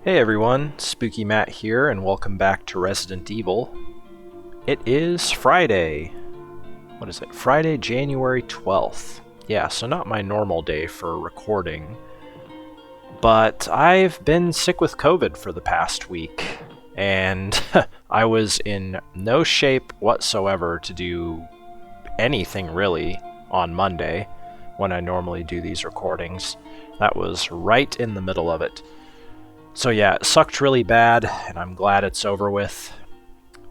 Hey everyone, Spooky Matt here, and welcome back to Resident Evil. It is Friday. What is it? Friday, January 12th. Yeah, so not my normal day for recording. But I've been sick with COVID for the past week, and I was in no shape whatsoever to do anything really on Monday when I normally do these recordings. That was right in the middle of it. So yeah, it sucked really bad, and I'm glad it's over with.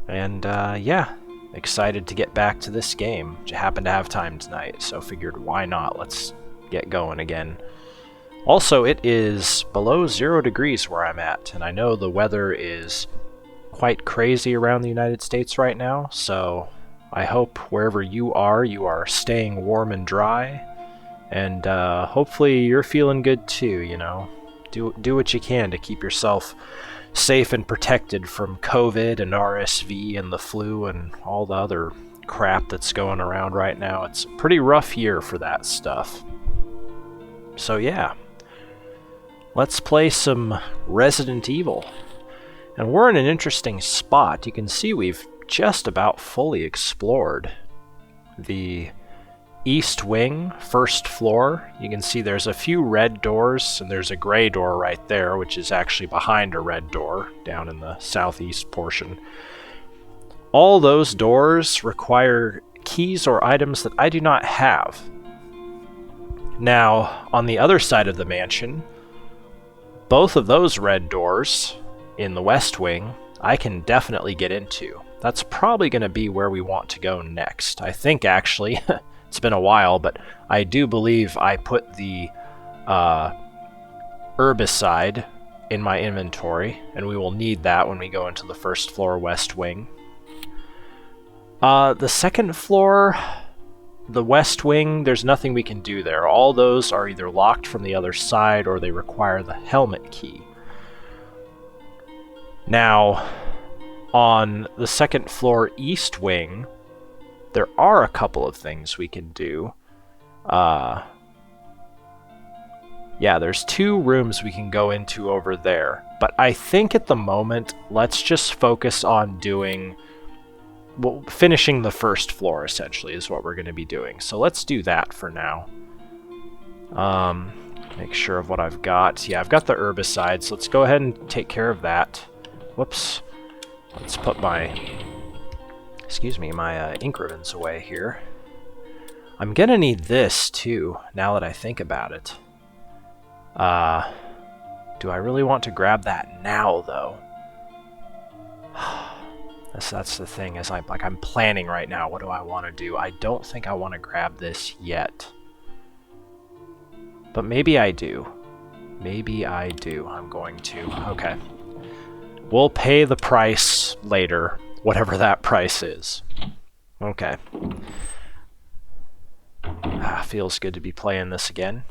And yeah, excited to get back to this game. I happened to have time tonight, so figured why not, let's get going again. Also, it is below 0 degrees where I'm at, and I know the weather is quite crazy around the United States right now, so I hope wherever you are staying warm and dry, and hopefully you're feeling good too, you know. Do what you can to keep yourself safe and protected from COVID and RSV and the flu and all the other crap that's going around right now. It's a pretty rough year for that stuff. So yeah, let's play some Resident Evil. And we're in an interesting spot. You can see we've just about fully explored the East Wing, first floor. You can see there's a few red doors, and there's a gray door right there, which is actually behind a red door down in the southeast portion. All those doors require keys or items that I do not have. Now, on the other side of the mansion, both of those red doors in the West Wing, I can definitely get into. That's probably going to be where we want to go next. I think, actually, it's been a while, but I do believe I put the herbicide in my inventory, and we will need that when we go into the first floor West Wing. The second floor, the West Wing, there's nothing we can do there. All those are either locked from the other side or they require the helmet key. Now, on the second floor East Wing, there are a couple of things we can do. Yeah, there's 2 rooms we can go into over there. But I think at the moment, let's just focus on doing... well, finishing the first floor, essentially, is what we're going to be doing. So let's do that for now. Make sure of what I've got. Yeah, I've got the herbicide, so let's go ahead and take care of that. Whoops. Let's put my... my ink ribbons away here. I'm gonna need this too, now that I think about it. Do I really want to grab that now, though? That's the thing, is I'm planning right now, what do I want to do? I don't think I want to grab this yet. But maybe I do. Maybe I do. I'm going to. Okay. We'll pay the price later. Whatever that price is. Okay. Feels good to be playing this again.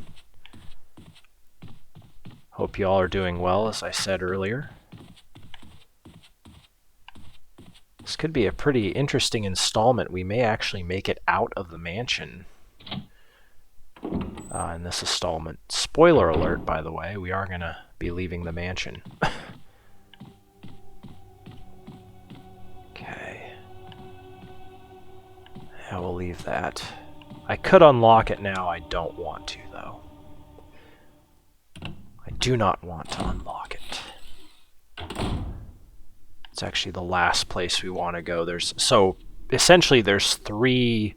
Hope you all are doing well, as I said earlier. This could be a pretty interesting installment. We may actually make it out of the mansion in this installment. Spoiler alert, by the way, we are going to be leaving the mansion. I will leave that. I could unlock it now. I don't want to, though. I do not want to unlock it. It's actually the last place we want to go. So essentially there's 3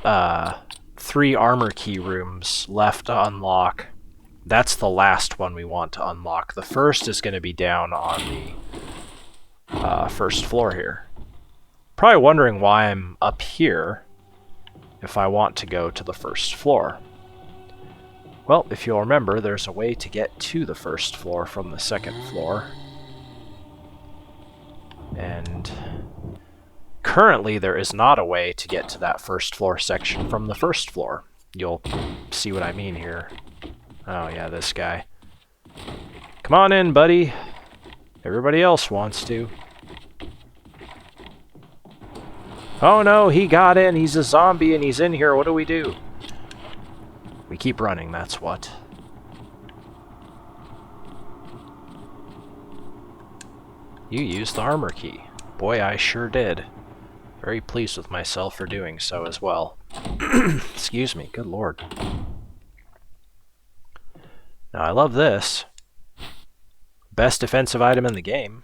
armor key rooms left to unlock. That's the last one we want to unlock. The first is going to be down on the first floor here. Probably wondering why I'm up here if I want to go to the first floor. Well, if you'll remember, there's a way to get to the first floor from the second floor. And currently there is not a way to get to that first floor section from the first floor. You'll see what I mean here. Oh yeah, this guy. Come on in, buddy. Everybody else wants to. Oh no, he got in. He's a zombie and he's in here. What do we do? We keep running, that's what. You used the armor key. Boy, I sure did. Very pleased with myself for doing so as well. Excuse me, good lord. Now, I love this. Best defensive item in the game.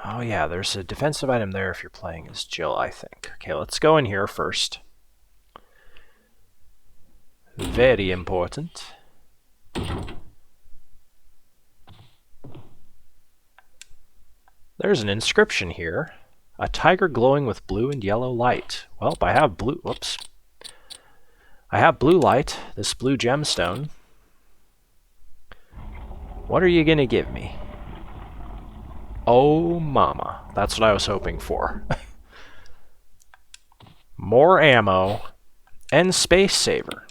Oh yeah, there's a defensive item there if you're playing as Jill, I think. Okay, let's go in here first. Very important. There's an inscription here. A tiger glowing with blue and yellow light. Well, I have blue... Whoops. I have blue light, this blue gemstone. What are you gonna give me? Oh, mama. That's what I was hoping for. More ammo and space saver.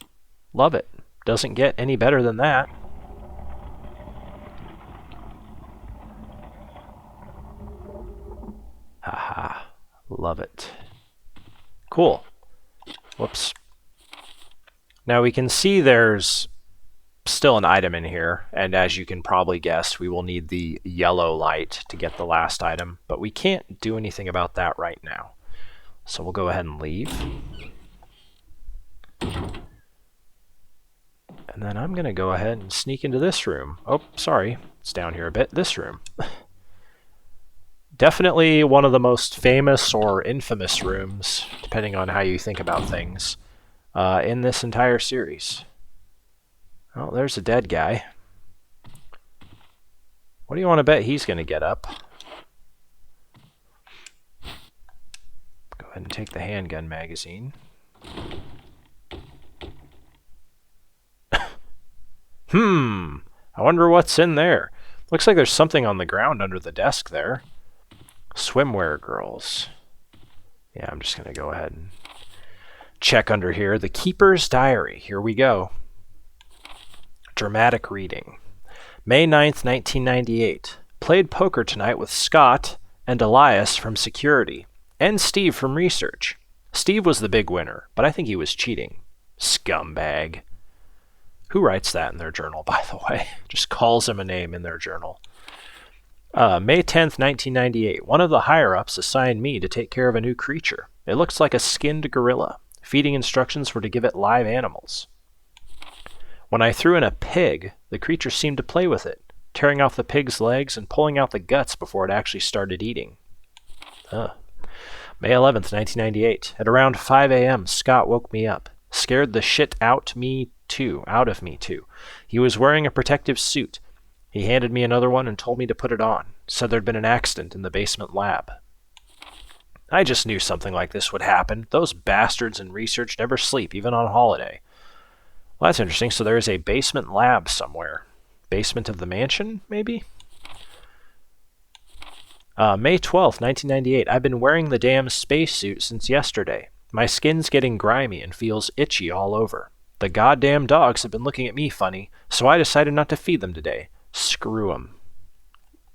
Love it. Doesn't get any better than that. Haha. Love it. Cool. Whoops. Now we can see there's still an item in here, and as you can probably guess, we will need the yellow light to get the last item, but we can't do anything about that right now. So we'll go ahead and leave. And then I'm going to go ahead and sneak into this room. Oh, sorry. It's down here a bit. This room. Definitely one of the most famous or infamous rooms, depending on how you think about things, in this entire series. Oh, there's a dead guy. What do you want to bet he's going to get up? Go ahead and take the handgun magazine. I wonder what's in there. Looks like there's something on the ground under the desk there. Swimwear girls. Yeah, I'm just going to go ahead and check under here. The Keeper's Diary. Here we go. Dramatic reading. May 9th, 1998. Played poker tonight with Scott and Elias from security, and Steve from research. Steve was the big winner, but I think he was cheating. Scumbag. Who writes that in their journal, by the way? Just calls him a name in their journal. May 10th, 1998. One of the higher-ups assigned me to take care of a new creature. It looks like a skinned gorilla. Feeding instructions were to give it live animals. When I threw in a pig, the creature seemed to play with it, tearing off the pig's legs and pulling out the guts before it actually started eating. May 11th, 1998. At around 5 a.m., Scott woke me up. Scared the shit out of me too. He was wearing a protective suit. He handed me another one and told me to put it on. Said there'd been an accident in the basement lab. I just knew something like this would happen. Those bastards in research never sleep, even on holiday. Well, that's interesting. So there is a basement lab somewhere. Basement of the mansion, maybe? May 12th, 1998. I've been wearing the damn spacesuit since yesterday. My skin's getting grimy and feels itchy all over. The goddamn dogs have been looking at me funny, so I decided not to feed them today. Screw 'em.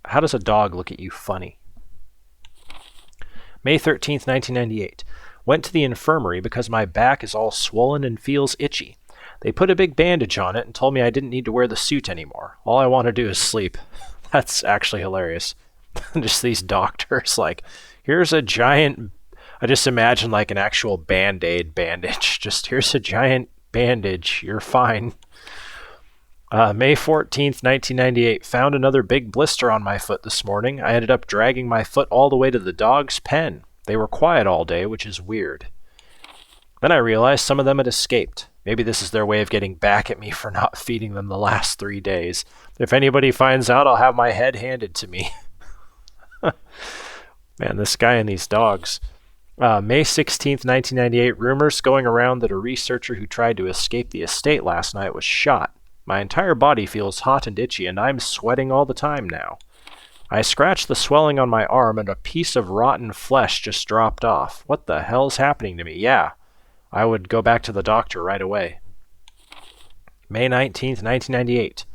How does a dog look at you funny? May 13th, 1998. Went to the infirmary because my back is all swollen and feels itchy. They put a big bandage on it and told me I didn't need to wear the suit anymore. All I want to do is sleep. That's actually hilarious. Just these doctors, like, here's a giant... I just imagine like an actual Band-Aid bandage. Just here's a giant bandage. You're fine. May 14th, 1998. Found another big blister on my foot this morning. I ended up dragging my foot all the way to the dog's pen. They were quiet all day, which is weird. Then I realized some of them had escaped. Maybe this is their way of getting back at me for not feeding them the last 3 days. If anybody finds out, I'll have my head handed to me. Man, this guy and these dogs. May 16th, 1998. Rumors going around that a researcher who tried to escape the estate last night was shot. My entire body feels hot and itchy, and I'm sweating all the time now. I scratched the swelling on my arm, and a piece of rotten flesh just dropped off. What the hell's happening to me? Yeah, I would go back to the doctor right away. May 19th, 1998.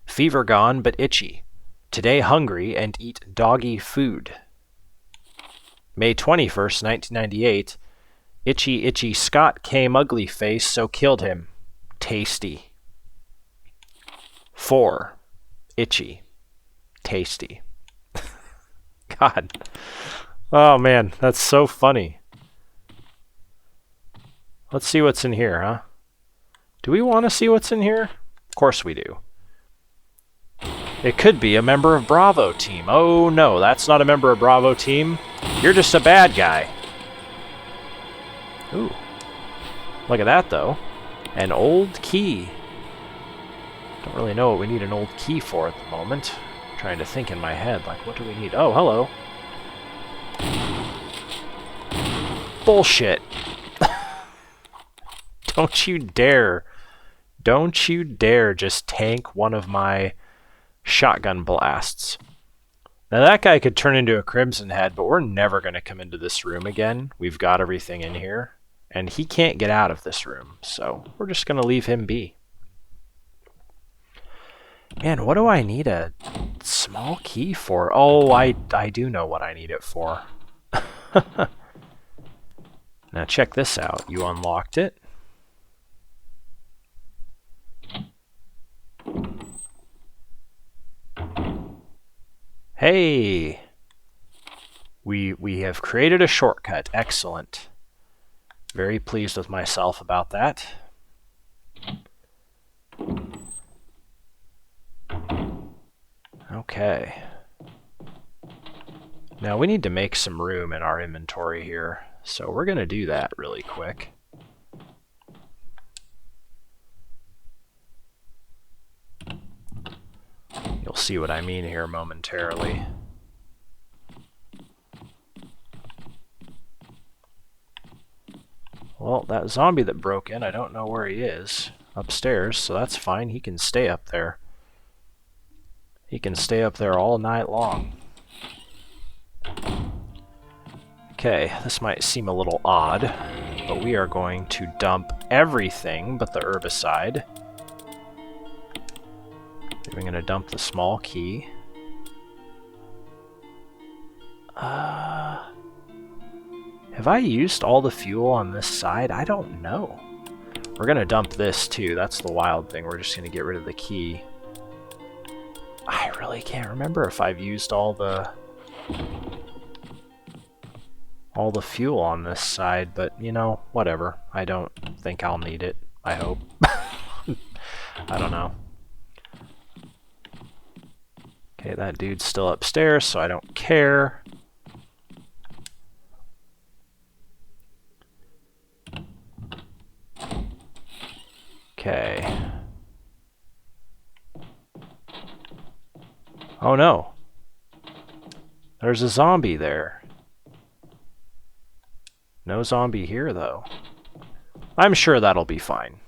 Fever gone, but itchy. Today hungry and eat doggy food. May 21st, 1998. Itchy Scott came ugly face, so killed him. tasty. 4, itchy, tasty. God. Oh man, that's so funny. Let's see what's in here, huh? Do we want to see what's in here? Of course we do. It could be a member of Bravo team. Oh no, that's not a member of Bravo team. You're just a bad guy. Ooh. Look at that though. An old key. Don't really know what we need an old key for at the moment. I'm trying to think in my head, like, what do we need? Oh, hello. Bullshit. Don't you dare. Don't you dare just tank one of my shotgun blasts. Now that guy could turn into a Crimson Head, but we're never going to come into this room again. We've got everything in here. And he can't get out of this room, so we're just going to leave him be. Man, what do I need a small key for? Oh, I do know what I need it for. Now check this out. You unlocked it. Hey! We have created a shortcut. Excellent. Very pleased with myself about that. Okay. Now we need to make some room in our inventory here, so we're going to do that really quick. You'll see what I mean here momentarily. Well, that zombie that broke in, I don't know where he is. Upstairs, so that's fine. He can stay up there. He can stay up there all night long. Okay, this might seem a little odd, but we are going to dump everything but the herbicide. We're going to dump the small key. Have I used all the fuel on this side? I don't know. We're going to dump this too. That's the wild thing. We're just going to get rid of the key. I really can't remember if I've used all the fuel on this side, but you know, whatever. I don't think I'll need it. I hope. I don't know. Okay, that dude's still upstairs, so I don't care. Okay. Oh no. There's a zombie there. No zombie here, though. I'm sure that'll be fine.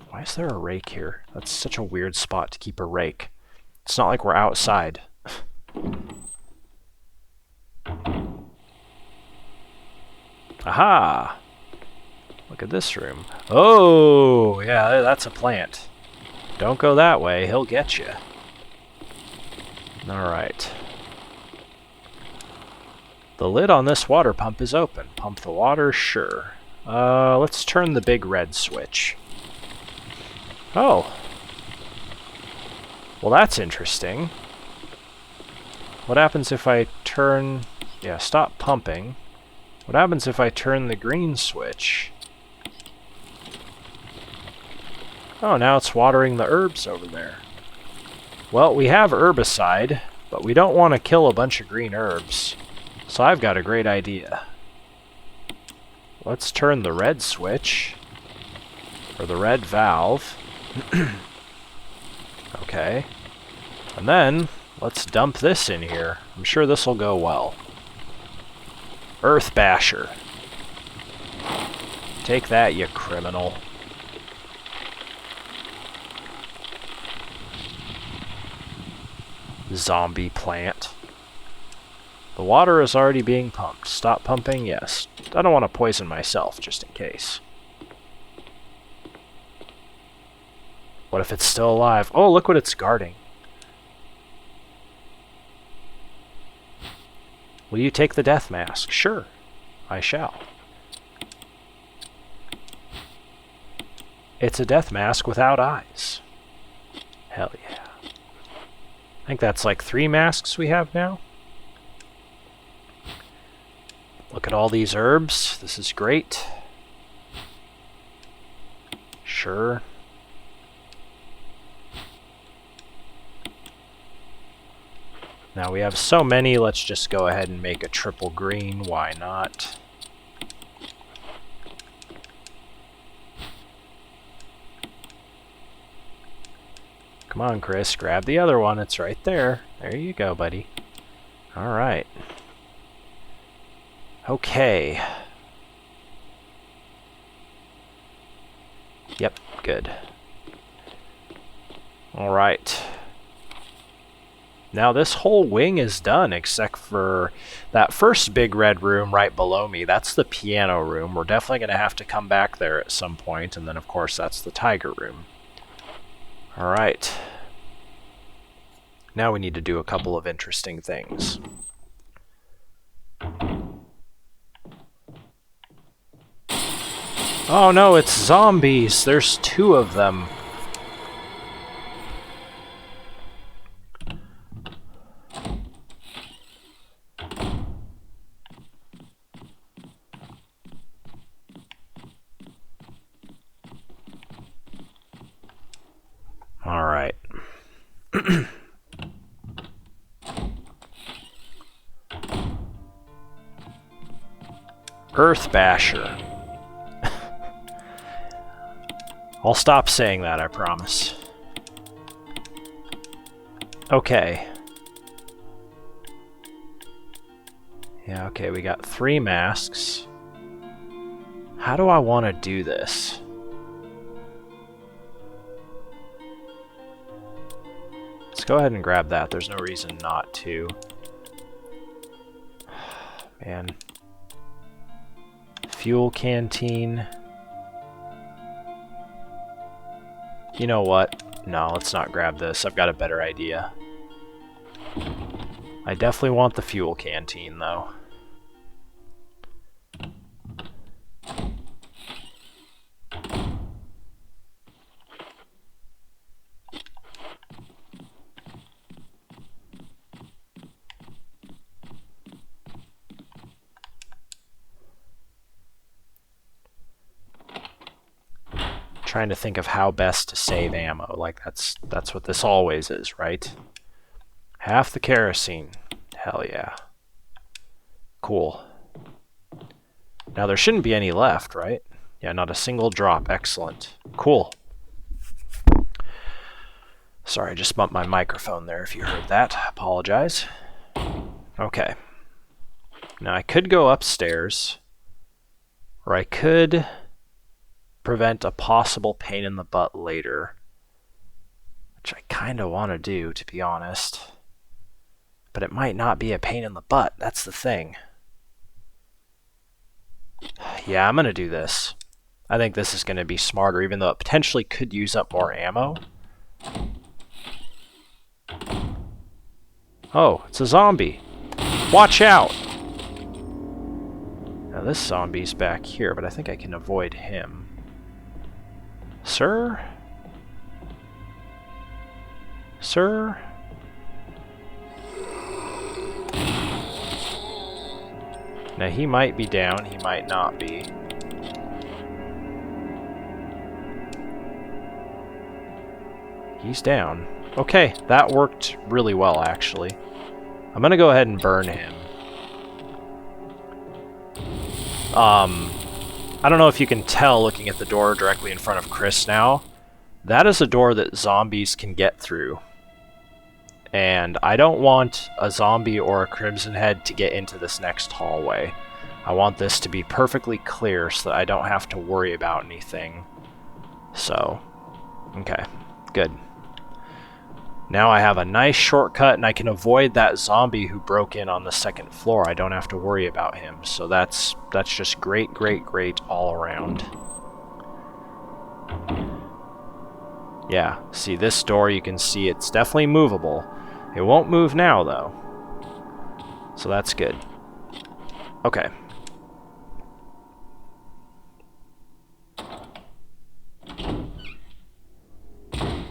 Why is there a rake here? That's such a weird spot to keep a rake. It's not like we're outside. Aha! Look at this room. Oh, yeah, that's a plant. Don't go that way, he'll get you. Alright. The lid on this water pump is open. Pump the water, sure. Let's turn the big red switch. Oh. Well, that's interesting. What happens if I turn... Yeah, stop pumping. What happens if I turn the green switch? Oh, now it's watering the herbs over there. Well, we have herbicide, but we don't want to kill a bunch of green herbs. So I've got a great idea. Let's turn the red switch, or the red valve. Okay. And then, let's dump this in here. I'm sure this will go well. Earth Basher. Take that, you criminal. Zombie plant. The water is already being pumped. Stop pumping? Yes. I don't want to poison myself, just in case. What if it's still alive? Oh, look what it's guarding. Will you take the death mask? Sure, I shall. It's a death mask without eyes. Hell yeah. I think that's like 3 masks we have now. Look at all these herbs. This is great. Sure. Now we have so many, let's just go ahead and make a triple green. Why not? Come on, Chris, grab the other one. It's right there. There you go, buddy. All right. Okay. Yep, good. All right. Now this whole wing is done except for that first big red room right below me. That's the piano room. We're definitely going to have to come back there at some point. And then, of course, that's the tiger room. All right. Now we need to do a couple of interesting things. Oh no, it's zombies. There's 2 of them. All right. Earth Basher. I'll stop saying that, I promise. Okay. Yeah, okay, we got 3 masks. How do I want to do this? Let's go ahead and grab that. There's no reason not to. Man. Fuel canteen. You know what? No, let's not grab this. I've got a better idea. I definitely want the fuel canteen, though. Trying to think of how best to save ammo. Like that's what this always is, right? Half the kerosene. Hell yeah. Cool. Now there shouldn't be any left, right? Yeah, not a single drop. Excellent. Cool. Sorry, I just bumped my microphone there if you heard that. Apologize. Okay. Now I could go upstairs, or I could prevent a possible pain in the butt later, which I kind of want to do, to be honest. But it might not be a pain in the butt, that's the thing. Yeah, I'm going to do this. I think this is going to be smarter, even though it potentially could use up more ammo. Oh, it's a zombie. Watch out! Now this zombie's back here, but I think I can avoid him. Sir? Sir? Now he might be down, he might not be. He's down. Okay, that worked really well, actually. I'm gonna go ahead and burn him. I don't know if you can tell looking at the door directly in front of Chris now. That is a door that zombies can get through. And I don't want a zombie or a Crimson Head to get into this next hallway. I want this to be perfectly clear so that I don't have to worry about anything. So, okay, good. Now I have a nice shortcut and I can avoid that zombie who broke in on the second floor. I don't have to worry about him. So that's just great, great, great all around. Yeah, see this door, you can see it's definitely movable. It won't move now though. So that's good. Okay.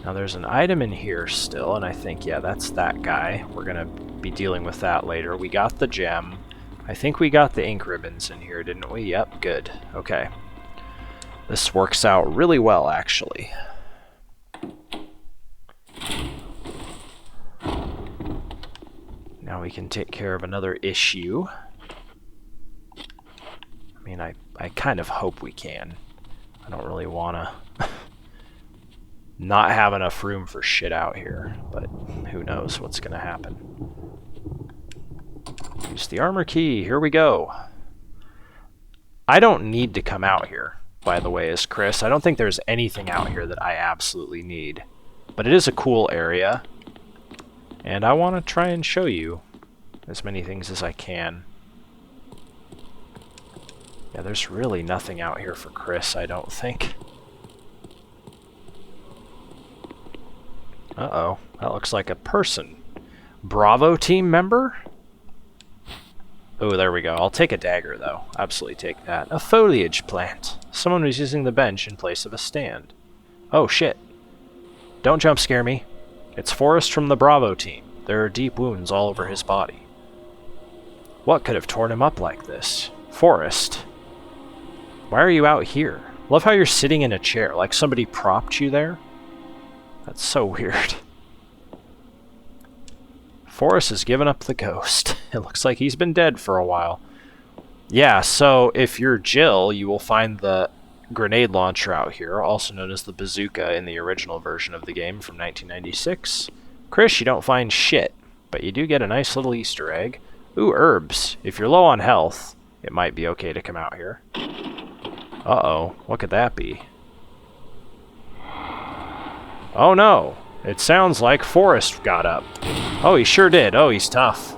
Now there's an item in here still, and I think, yeah, that's that guy. We're gonna be dealing with that later. We got the gem. I think we got the ink ribbons in here, didn't we? Yep, good. Okay. This works out really well, actually. Now we can take care of another issue. I mean, I kind of hope we can. I don't really want to not have enough room for shit out here, but who knows what's going to happen. Use the armor key. Here we go. I don't need to come out here, by the way, as Chris. I don't think there's anything out here that I absolutely need. But it is a cool area, and I want to try and show you as many things as I can. Yeah, there's really nothing out here for Chris, I don't think. Uh-oh, that looks like a person. Bravo team member? Oh, there we go. I'll take a dagger, though. Absolutely take that. A foliage plant. Someone was using the bench in place of a stand. Oh, shit. Don't jump scare me. It's Forrest from the Bravo team. There are deep wounds all over his body. What could have torn him up like this? Forrest. Why are you out here? Love how you're sitting in a chair, like somebody propped you there. That's so weird. Forrest has given up the ghost. It looks like he's been dead for a while. Yeah, so if you're Jill, you will find the grenade launcher out here, also known as the bazooka in the original version of the game from 1996. Chris, you don't find shit, but you do get a nice little Easter egg. Ooh, herbs. If you're low on health, it might be okay to come out here. Uh-oh, what could that be? Oh no, it sounds like Forrest got up. Oh, he sure did. Oh, he's tough.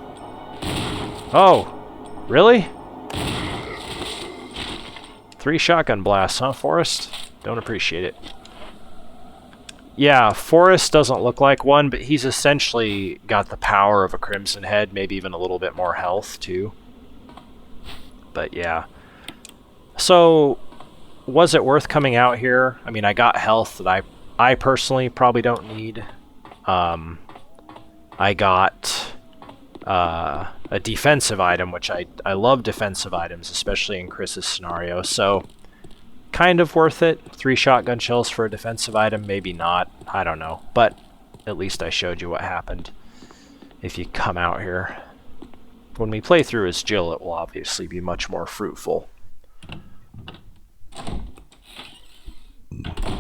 Oh, really? 3 shotgun blasts, huh, Forrest? Don't appreciate it. Yeah, Forrest doesn't look like one, but he's essentially got the power of a Crimson Head, maybe even a little bit more health, too. But yeah. So, was it worth coming out here? I mean, I got health that I personally probably don't need. I got a defensive item, which I love defensive items, especially in Chris's scenario, so kind of worth it. 3 shotgun shells for a defensive item, maybe not, I don't know, but at least I showed you what happened if you come out here. When we play through as Jill, it will obviously be much more fruitful.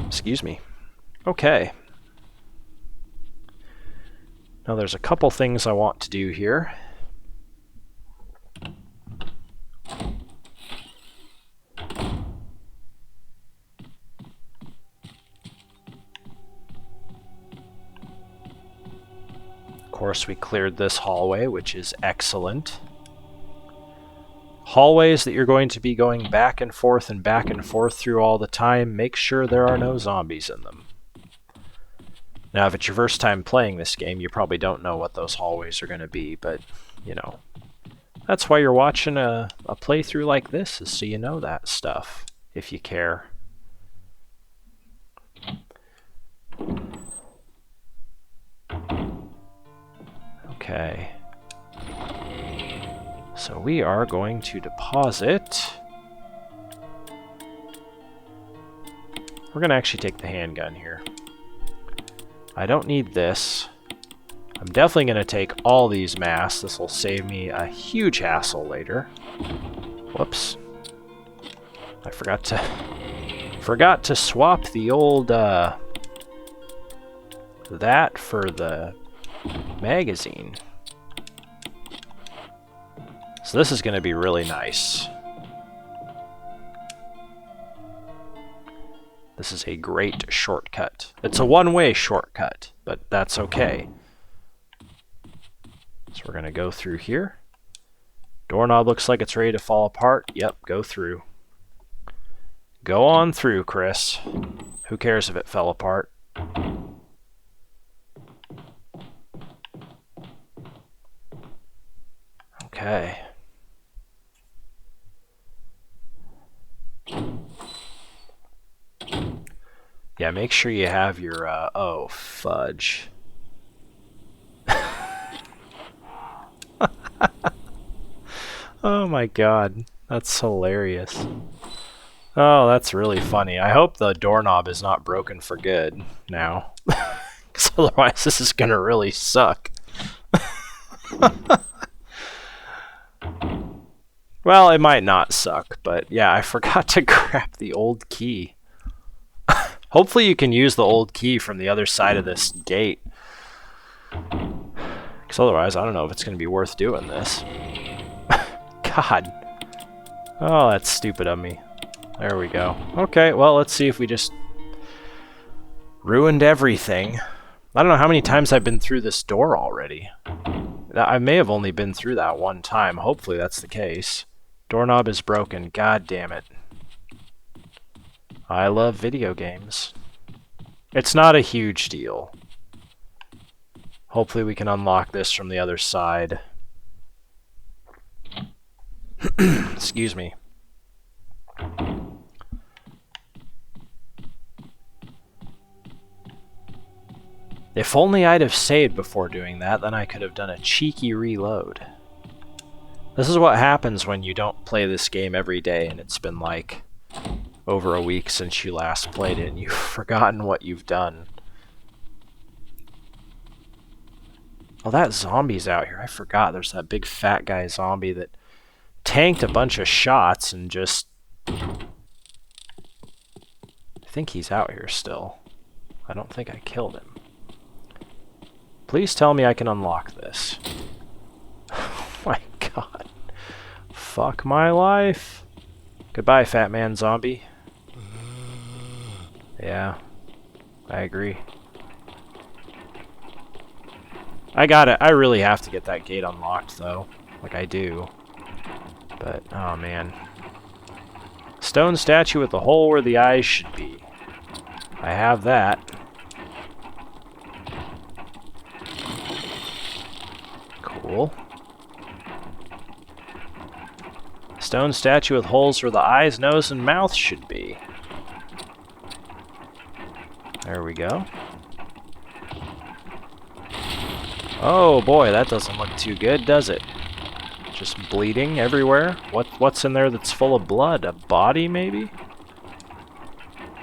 Excuse me. Okay. Now there's a couple things I want to do here. Of course, we cleared this hallway, which is excellent. Hallways that you're going to be going back and forth through all the time, make sure there are no zombies in them. Now, if it's your first time playing this game, you probably don't know what those hallways are going to be, but, you know, that's why you're watching a playthrough like this, is so you know that stuff, if you care. Okay. So we are going to deposit. We're going to actually take the handgun here. I don't need this. I'm definitely going to take all these masks. This will save me a huge hassle later. Whoops. I forgot to swap the old that for the magazine. So this is going to be really nice. This is a great shortcut. It's a one-way shortcut, but that's okay. So we're going to go through here. Doorknob looks like it's ready to fall apart. Yep, go through. Go on through, Chris. Who cares if it fell apart? Okay. Yeah, make sure you have your, oh, fudge. Oh my god, that's hilarious. Oh, that's really funny. I hope the doorknob is not broken for good now. Because otherwise this is gonna really suck. Well, it might not suck, but yeah, I forgot to grab the old key. Hopefully you can use the old key from the other side of this gate. Because otherwise, I don't know if it's going to be worth doing this. God. Oh, that's stupid of me. There we go. Okay, well, let's see if we just ruined everything. I don't know how many times I've been through this door already. I may have only been through that one time. Hopefully that's the case. Doorknob is broken. God damn it. I love video games. It's not a huge deal. Hopefully we can unlock this from the other side. Excuse me. If only I'd have saved before doing that, then I could have done a cheeky reload. This is what happens when you don't play this game every day and it's been like over a week since you last played it and you've forgotten what you've done. Oh, that zombie's out here. I forgot there's that big fat guy zombie that tanked a bunch of shots and just... I think he's out here still. I don't think I killed him. Please tell me I can unlock this. Oh my god. Fuck my life. Goodbye, fat man zombie. Yeah, I agree. I got it. I really have to get that gate unlocked, though. Like I do. But, oh man. Stone statue with the hole where the eyes should be. I have that. Cool. Stone statue with holes where the eyes, nose, and mouth should be. There we go. Oh boy, that doesn't look too good, does it? Just bleeding everywhere? What's in there that's full of blood? A body, maybe?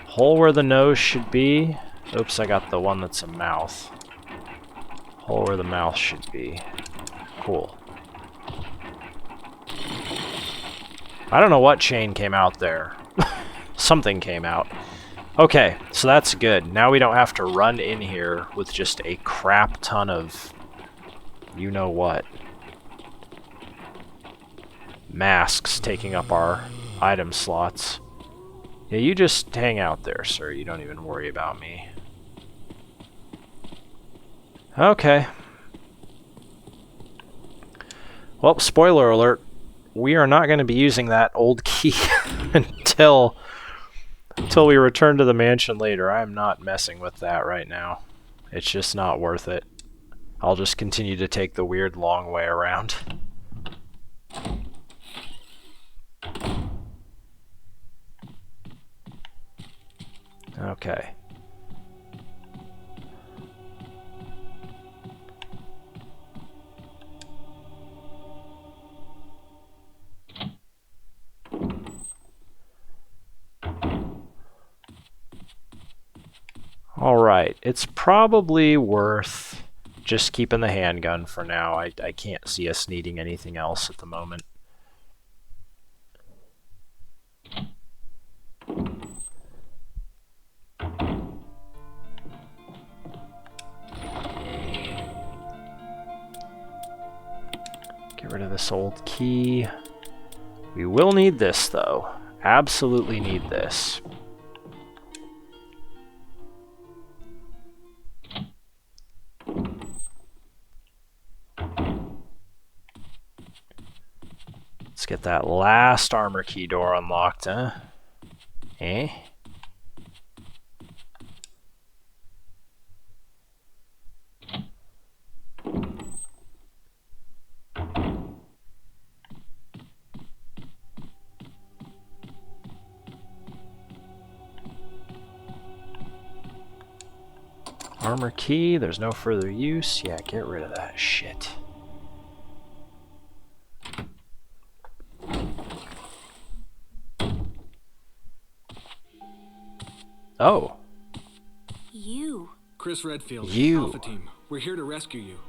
Hole where the nose should be. Oops, I got the one that's a mouth. Hole where the mouth should be. Cool. I don't know what chain came out there. Something came out. Okay, so that's good. Now we don't have to run in here with just a crap ton of you-know-what. Masks taking up our item slots. Yeah, you just hang out there, sir. You don't even worry about me. Okay. Well, spoiler alert. We are not going to be using that old key until we return to the mansion later. I am not messing with that right now. It's just not worth it. I'll just continue to take the weird long way around. Okay. Alright, it's probably worth just keeping the handgun for now. I can't see us needing anything else at the moment. Get rid of this old key. We will need this, though. Absolutely need this. Let's get that last armor key door unlocked, huh? Eh? Armor key, there's no further use. Yeah, get rid of that shit. Oh. You. Chris Redfield, You. Alpha Team. We're here to rescue you.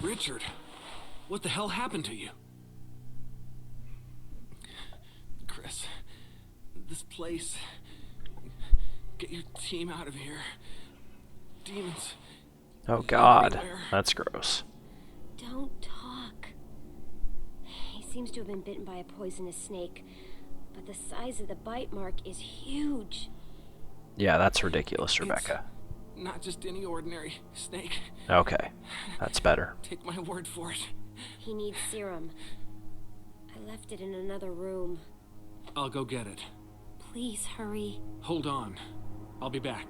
Richard, what the hell happened to you? Chris, this place. Get your team out of here. Demons. Oh god, everywhere. that's gross. Don't talk. He seems to have been bitten by a poisonous snake, but the size of the bite mark is huge. Yeah, that's ridiculous, Rebecca. It's not just any ordinary snake. Okay, that's better. Take my word for it. He needs serum. I left it in another room. I'll go get it. Please hurry. Hold on. I'll be back.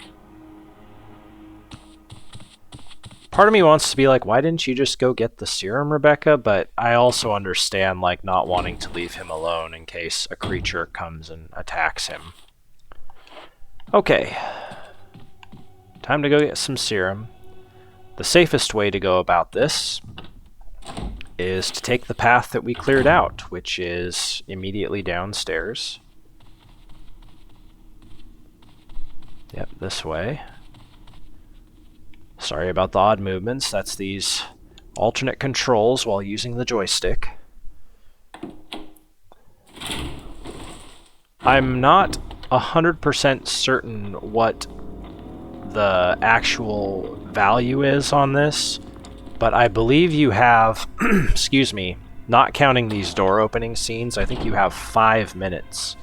Part of me wants to be like, why didn't you just go get the serum, Rebecca? But I also understand, like, not wanting to leave him alone in case a creature comes and attacks him. Okay. Time to go get some serum. The safest way to go about this is to take the path that we cleared out, which is immediately downstairs. Yep, this way. Sorry about the odd movements. That's these alternate controls while using the joystick. I'm not 100% certain what the actual value is on this, but I believe you have, excuse me, not counting these door opening scenes, I think you have 5 minutes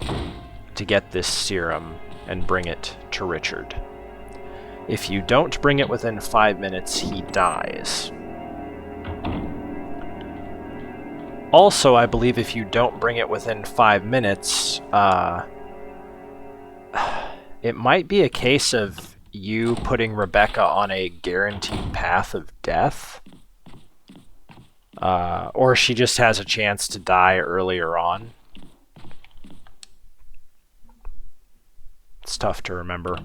to get this serum and bring it to Richard. If you don't bring it within 5 minutes, he dies. Also, I believe if you don't bring it within 5 minutes, it might be a case of you putting Rebecca on a guaranteed path of death. Or she just has a chance to die earlier on. It's tough to remember.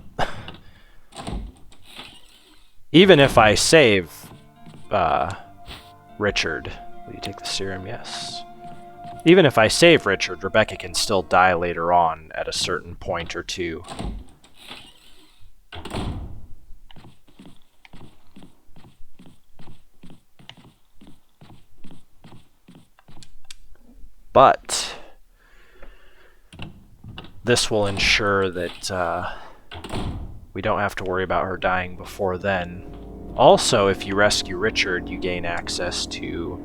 Even if I save Richard, will you take the serum? Yes. Even if I save Richard, Rebecca can still die later on at a certain point or two. But this will ensure that we don't have to worry about her dying before then. Also, if you rescue Richard, you gain access to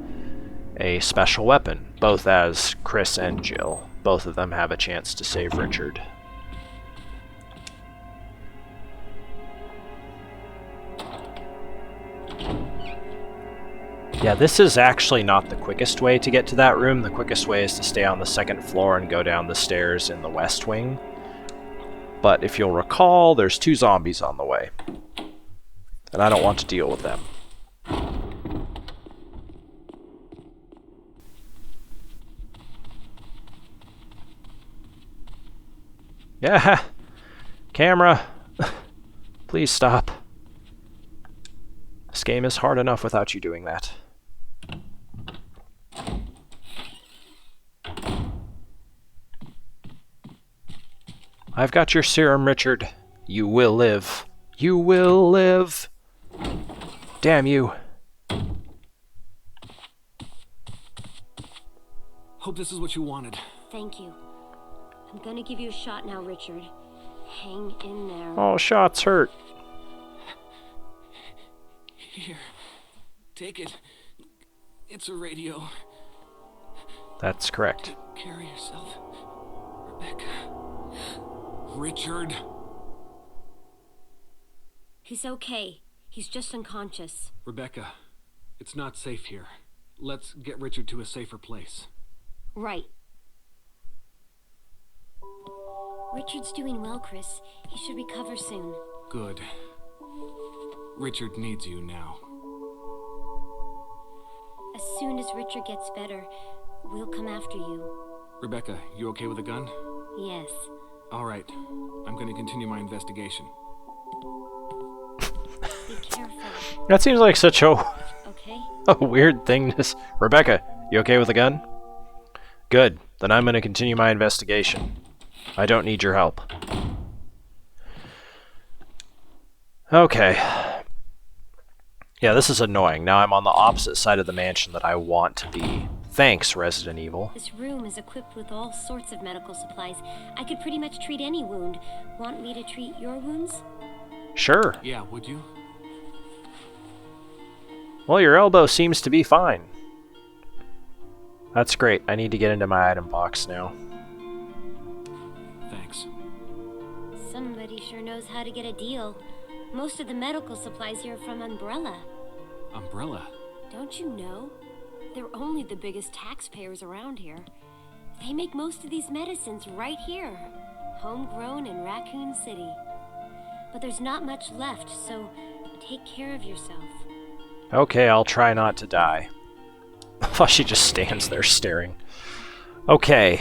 a special weapon, both as Chris and Jill. Both of them have a chance to save Richard. Yeah, this is actually not the quickest way to get to that room. The quickest way is to stay on the second floor and go down the stairs in the west wing. But if you'll recall, there's 2 zombies on the way. And I don't want to deal with them. Yeah! Camera! Please stop. This game is hard enough without you doing that. I've got your serum, Richard. You will live. You will live. Damn you. Hope this is what you wanted. Thank you. I'm gonna give you a shot now, Richard. Hang in there. Oh, shots hurt. Here. Take it. It's a radio. That's correct. Take care of yourself, Rebecca. Richard. He's okay. He's just unconscious. Rebecca, it's not safe here. Let's get Richard to a safer place. Right. Richard's doing well, Chris. He should recover soon. Good. Richard needs you now. As soon as Richard gets better, we'll come after you. Rebecca, you okay with a gun? Yes. All right. I'm going to continue my investigation. Careful. That seems like such a, Okay? a weird thing to Rebecca, you okay with the gun? Good. Then I'm going to continue my investigation. I don't need your help. Okay. Yeah, this is annoying. Now I'm on the opposite side of the mansion that I want to be. Thanks, Resident Evil. This room is equipped with all sorts of medical supplies. I could pretty much treat any wound. Want me to treat your wounds? Sure. Yeah, would you? Well, your elbow seems to be fine. That's great. I need to get into my item box now. Thanks. Somebody sure knows how to get a deal. Most of the medical supplies here are from Umbrella. Umbrella? Don't you know? They're only the biggest taxpayers around here. They make most of these medicines right here. Homegrown in Raccoon City. But there's not much left, so take care of yourself. Okay, I'll try not to die. While she just stands there staring. Okay.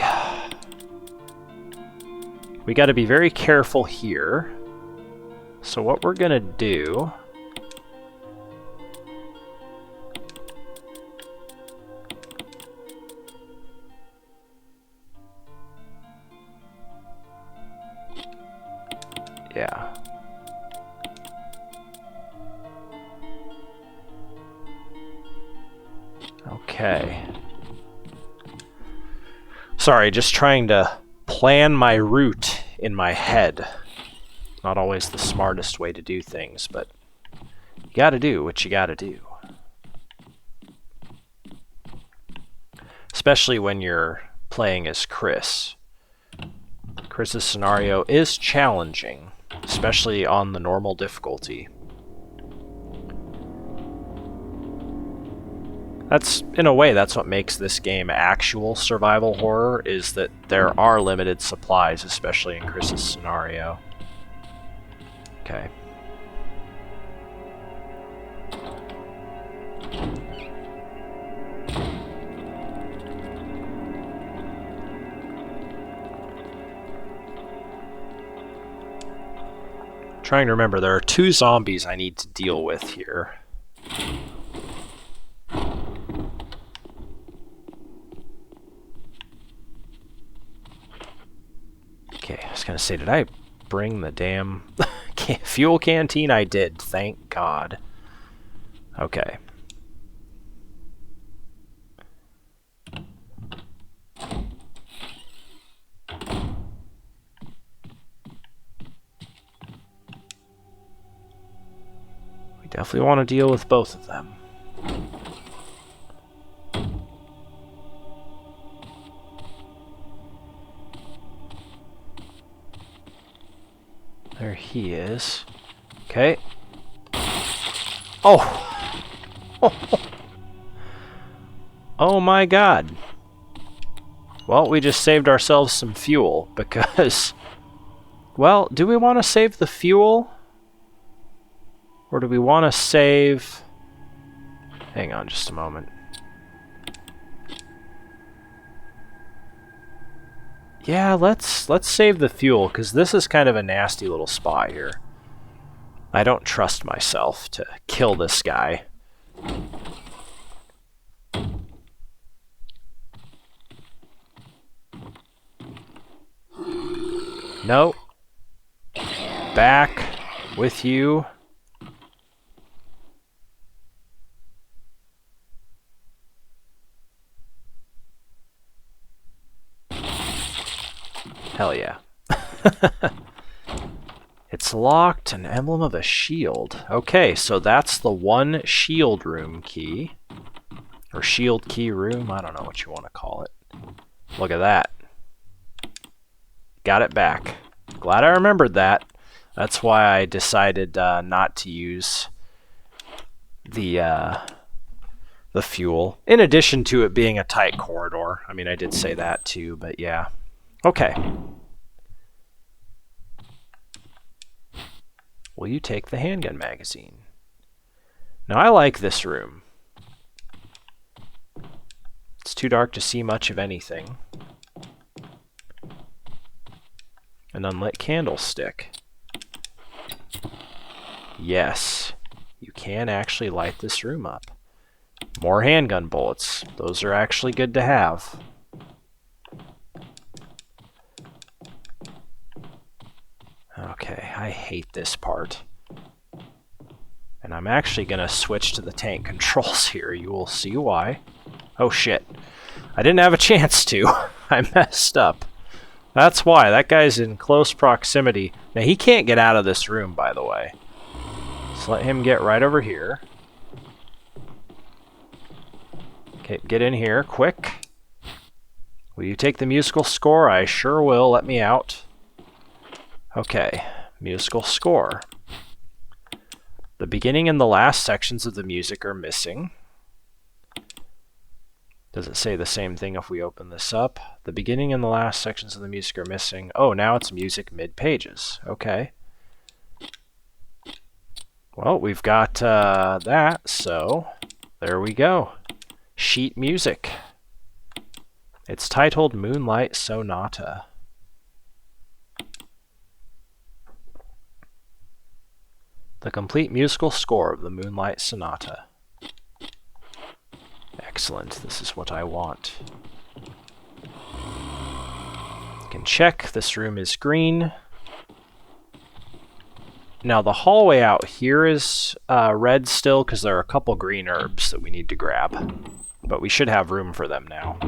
We gotta be very careful here. So what we're gonna do... Yeah. Okay. Sorry, just trying to plan my route in my head. Not always the smartest way to do things, but you gotta do what you gotta do. Especially when you're playing as Chris. Chris's scenario is challenging, especially on the normal difficulty. That's, in a way, that's what makes this game actual survival horror, is that there are limited supplies, especially in Chris's scenario. Okay. Trying to remember, there are 2 zombies I need to deal with here. Okay, I was gonna say, did I bring the damn fuel canteen? I did, thank God. Okay. We definitely want to deal with both of them. There he is. Okay. Oh! Oh my God. Well, we just saved ourselves some fuel because... Well, do we want to save the fuel? Or do we want to save... Hang on just a moment. Yeah, let's save the fuel, because this is kind of a nasty little spot here. I don't trust myself to kill this guy. No. Back with you. Hell yeah. It's locked, an emblem of a shield. Okay, so that's the one shield room key. Or shield key room, I don't know what you want to call it. Look at that. Got it back. Glad I remembered that. That's why I decided not to use the fuel. In addition to it being a tight corridor. I mean, I did say that too, but yeah. Okay. Will you take the handgun magazine? Now, I like this room. It's too dark to see much of anything. An unlit candlestick. Yes. You can actually light this room up. More handgun bullets. Those are actually good to have. Okay, I hate this part. And I'm actually going to switch to the tank controls here. You will see why. Oh shit. I didn't have a chance to. I messed up. That's why. That guy's in close proximity. Now, he can't get out of this room, by the way. Let's let him get right over here. Okay, get in here, quick. Will you take the musical score? I sure will. Let me out. Okay, musical score. The beginning and the last sections of the music are missing. Does it say the same thing if we open this up? The beginning and the last sections of the music are missing. Oh, now it's music mid-pages. Okay. Well, we've got that, so there we go. Sheet music. It's titled Moonlight Sonata. The complete musical score of the Moonlight Sonata. Excellent, this is what I want. You can check, this room is green. Now the hallway out here is red still because there are a couple green herbs that we need to grab. But we should have room for them now.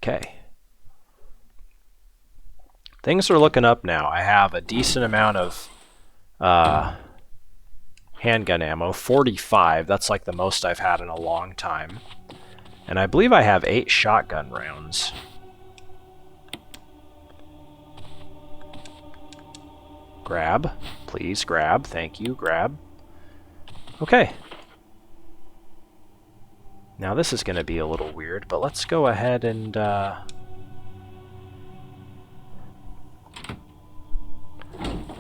Okay. Things are looking up now. I have a decent amount of handgun ammo, 45. That's like the most I've had in a long time. And I believe I have 8 shotgun rounds. Grab. Please grab. Thank you. Grab. Okay. Now this is going to be a little weird, but let's go ahead and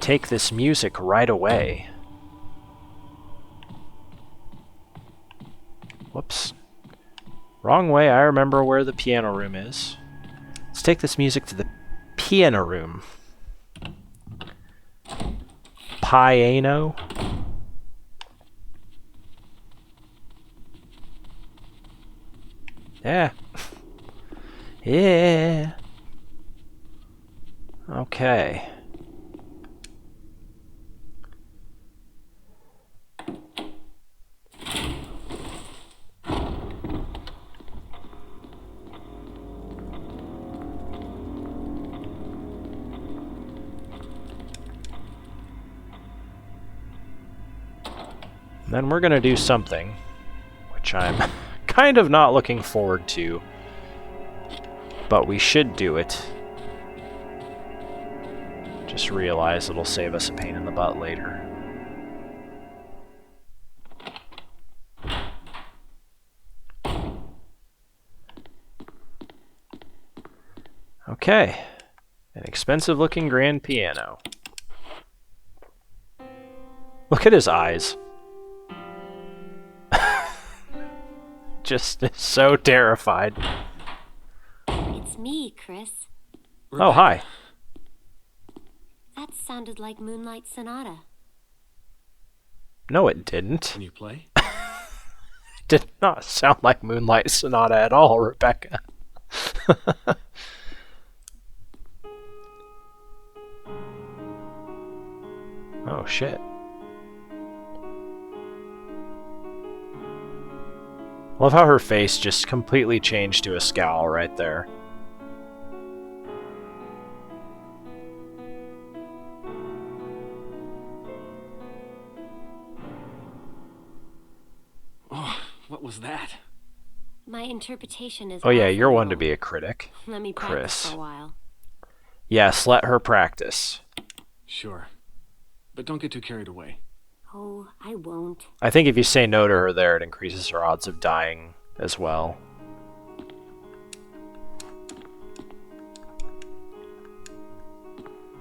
take this music right away. Whoops. Wrong way. I remember where the piano room is. Let's take this music to the piano room. Piano. Yeah. Yeah. Okay. Then we're going to do something, which I'm kind of not looking forward to, but we should do it. Just realize it'll save us a pain in the butt later. Okay, an expensive looking grand piano. Look at his eyes. Just so terrified. It's me, Chris. Oh, hi. That sounded like Moonlight Sonata. No, it didn't. Can you play? Did not sound like Moonlight Sonata at all, Rebecca. Oh, shit. Love how her face just completely changed to a scowl right there. Oh, what was that? My interpretation is... Oh yeah, you're one to awful. be a critic. Let me practice Chris. for a while. Yes, let her practice. Sure. But don't get too carried away. Oh, I won't. I think if you say no to her there, it increases her odds of dying as well.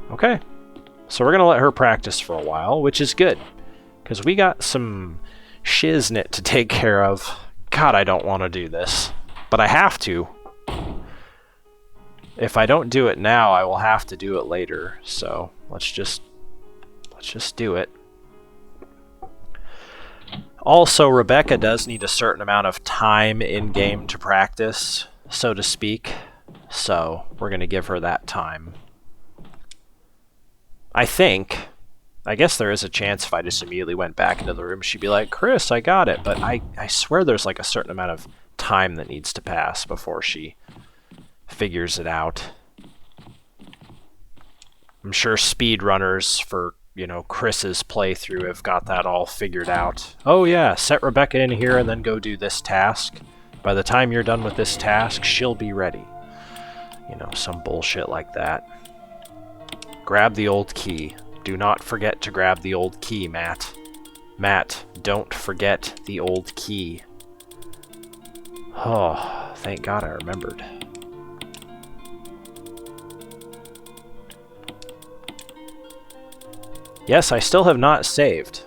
Okay. So we're going to let her practice for a while, which is good. Because we got some shiznit to take care of. God, I don't want to do this. But I have to. If I don't do it now, I will have to do it later. So let's just Let's just do it. Also, Rebecca does need a certain amount of time in-game to practice, so to speak. So, we're going to give her that time. I think. I guess there is a chance if I just immediately went back into the room, she'd be like, Chris, I got it. But I swear there's like a certain amount of time that needs to pass before she figures it out. I'm sure speedrunners for, you know, Chris's playthrough have got that all figured out. Oh yeah, set Rebecca in here and then go do this task. By the time you're done with this task, she'll be ready. You know, some bullshit like that. Grab the old key. Do not forget to grab the old key, Matt. Matt, don't forget the old key. Oh, thank God I remembered. Yes, I still have not saved.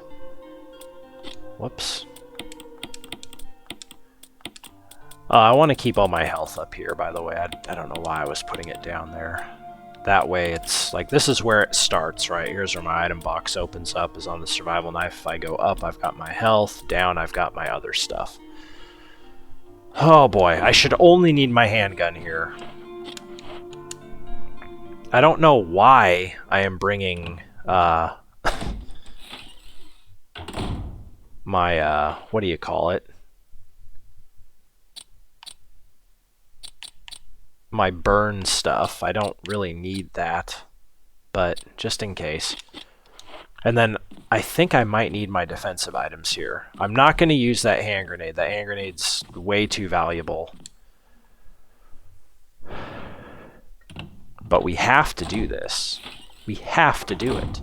Whoops. I want to keep all my health up here, by the way. I don't know why I was putting it down there. That way it's like, this is where it starts, right? Here's where my item box opens up, is on the survival knife. If I go up, I've got my health. Down, I've got my other stuff. Oh boy, I should only need my handgun here. I don't know why I am bringing, my, what do you call it? My burn stuff. I don't really need that, but just in case. And then I think I might need my defensive items here. I'm not going to use that hand grenade. That hand grenade's way too valuable. But we have to do this. We have to do it.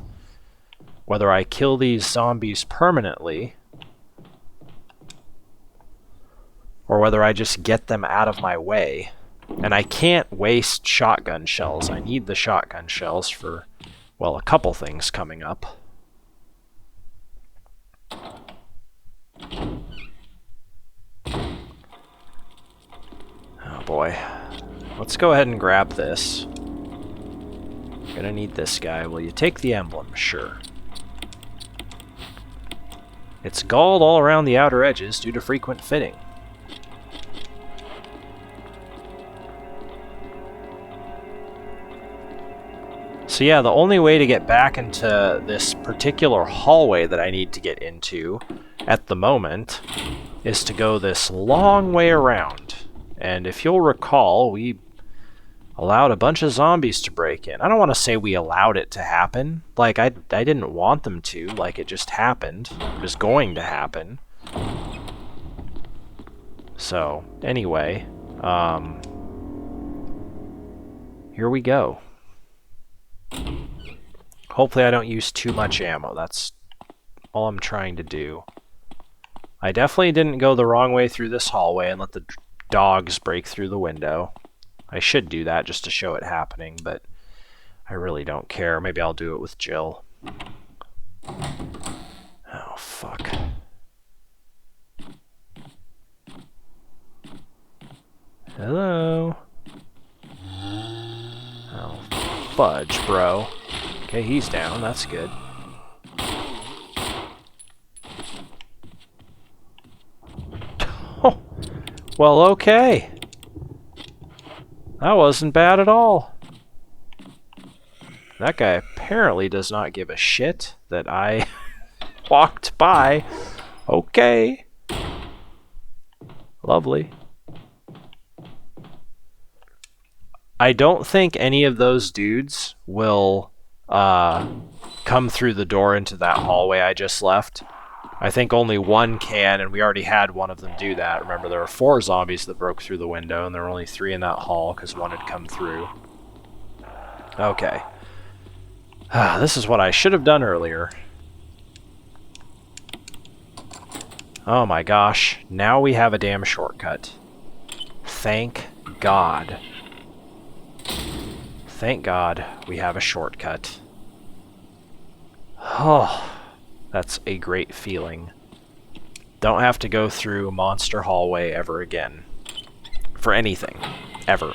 Whether I kill these zombies permanently, or whether I just get them out of my way. And I can't waste shotgun shells. I need the shotgun shells for, well, a couple things coming up. Oh boy. Let's go ahead and grab this. Gonna need this guy. Will you take the emblem? Sure. It's galled all around the outer edges due to frequent fitting. So yeah, the only way to get back into this particular hallway that I need to get into at the moment is to go this long way around. And if you'll recall, we allowed a bunch of zombies to break in. I don't want to say we allowed it to happen. Like, I didn't want them to. Like, it just happened. It was going to happen. So, anyway, here we go. Hopefully I don't use too much ammo. That's all I'm trying to do. I definitely didn't go the wrong way through this hallway and let the dogs break through the window. I should do that just to show it happening, but I really don't care. Maybe I'll do it with Jill. Oh, fuck. Hello? Oh, fudge, bro. Okay, he's down. That's good. Oh, well, okay. That wasn't bad at all. That guy apparently does not give a shit that I walked by. Okay. Lovely. I don't think any of those dudes will come through the door into that hallway I just left. I think only one can, and we already had one of them do that. Remember, there were 4 zombies that broke through the window, and there were only 3 in that hall because one had come through. Okay. This is what I should have done earlier. Oh my gosh. Now we have a damn shortcut. Thank God. Thank God we have a shortcut. Oh, that's a great feeling. Don't have to go through Monster Hallway ever again. For anything. Ever.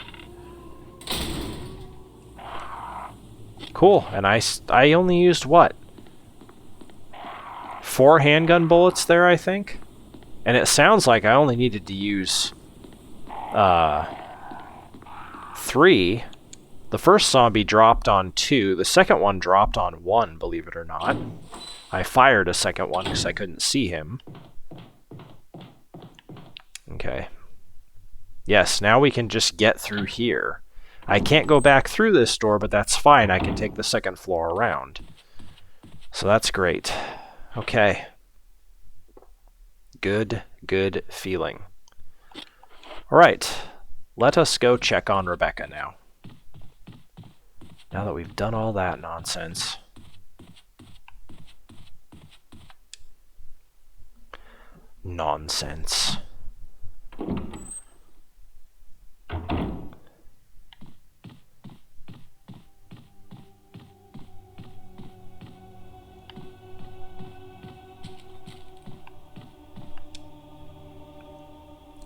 Cool, and I only used what? 4 handgun bullets there, I think. And it sounds like I only needed to use 3. The first zombie dropped on 2. The second one dropped on 1, believe it or not. I fired a second one because I couldn't see him. Okay. Yes, now we can just get through here. I can't go back through this door, but that's fine. I can take the second floor around. So that's great. Okay. Good feeling. Alright. Let us go check on Rebecca now. Now that we've done all that nonsense. Nonsense.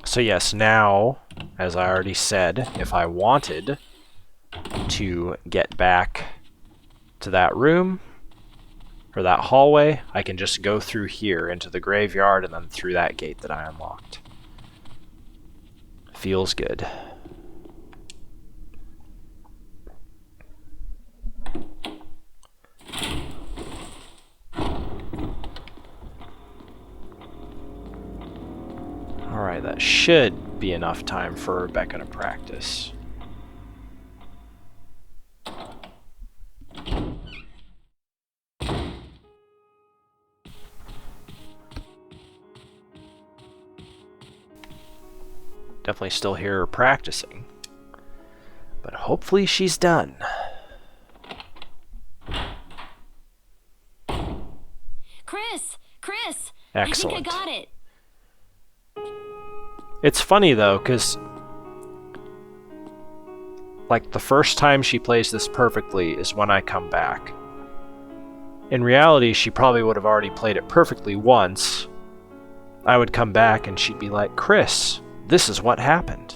So yes, now, as I already said, if I wanted to get back to that room, or that hallway, I can just go through here into the graveyard and then through that gate that I unlocked. Feels good. Alright, that should be enough time for Rebecca to practice. Definitely still hear her practicing. But hopefully she's done. Chris! Excellent. I think I got it. It's funny though, because like the first time she plays this perfectly is when I come back. In reality, she probably would have already played it perfectly once. I would come back and she'd be like, Chris, this is what happened.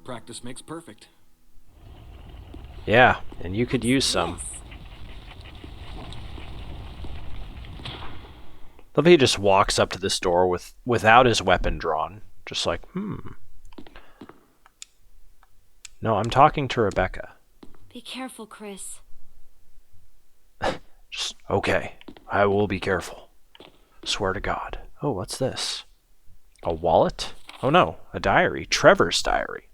Practice makes perfect. Yeah, and you could use some. Love how he just walks up to this door without his weapon drawn. Just like, No, I'm talking to Rebecca. Be careful, Chris. Just, okay, I will be careful. Swear to God. Oh, what's this? A wallet? Oh no, a diary. Trevor's diary.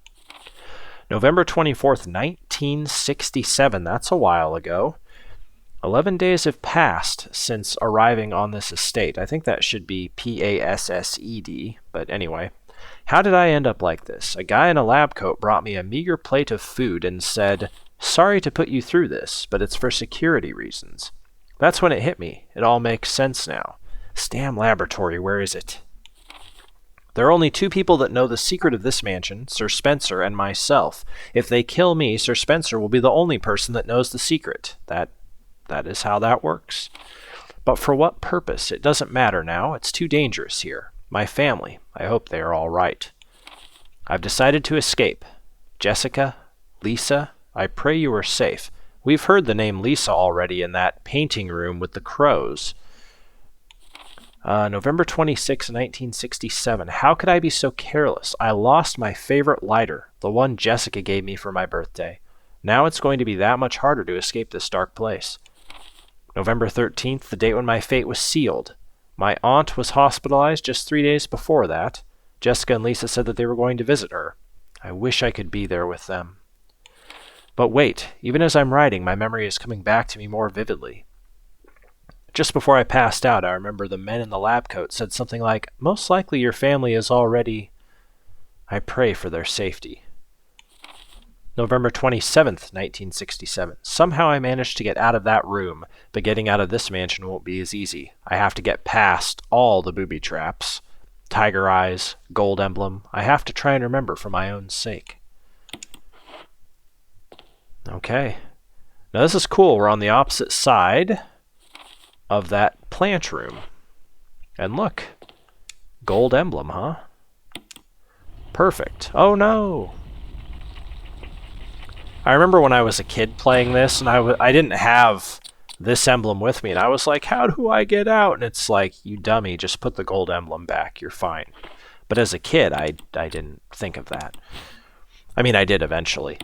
November 24th, 1967. That's a while ago. 11 days have passed since arriving on this estate. I think that should be P-A-S-S-E-D, but anyway. How did I end up like this? A guy in a lab coat brought me a meager plate of food and said, "Sorry to put you through this, but it's for security reasons." That's when it hit me. It all makes sense now. Stam Laboratory, where is it? There are only 2 people that know the secret of this mansion, Sir Spencer and myself. If they kill me, Sir Spencer will be the only person that knows the secret. That is how that works. But for what purpose? It doesn't matter now. It's too dangerous here. My family. I hope they are all right. I've decided to escape. Jessica, Lisa, I pray you are safe. We've heard the name Lisa already in that painting room with the crows. November 26, 1967. How could I be so careless? I lost my favorite lighter, the one Jessica gave me for my birthday. Now it's going to be that much harder to escape this dark place. November 13th, the date when my fate was sealed. My aunt was hospitalized just 3 days before that. Jessica and Lisa said that they were going to visit her. I wish I could be there with them. But wait, even as I'm writing, my memory is coming back to me more vividly. Just before I passed out, I remember the men in the lab coat said something like, "Most likely your family is already..." I pray for their safety. November 27th, 1967. Somehow I managed to get out of that room, but getting out of this mansion won't be as easy. I have to get past all the booby traps. Tiger eyes, gold emblem. I have to try and remember for my own sake. Okay. Now this is cool. We're on the opposite side of that plant room. And look. Gold emblem, huh? Perfect. Oh no! I I remember when I was a kid playing this, and I didn't have this emblem with me, and I was like, how do I get out? And it's like, you dummy, just put the gold emblem back, you're fine. But as a kid, I didn't think of that. I mean, I did eventually.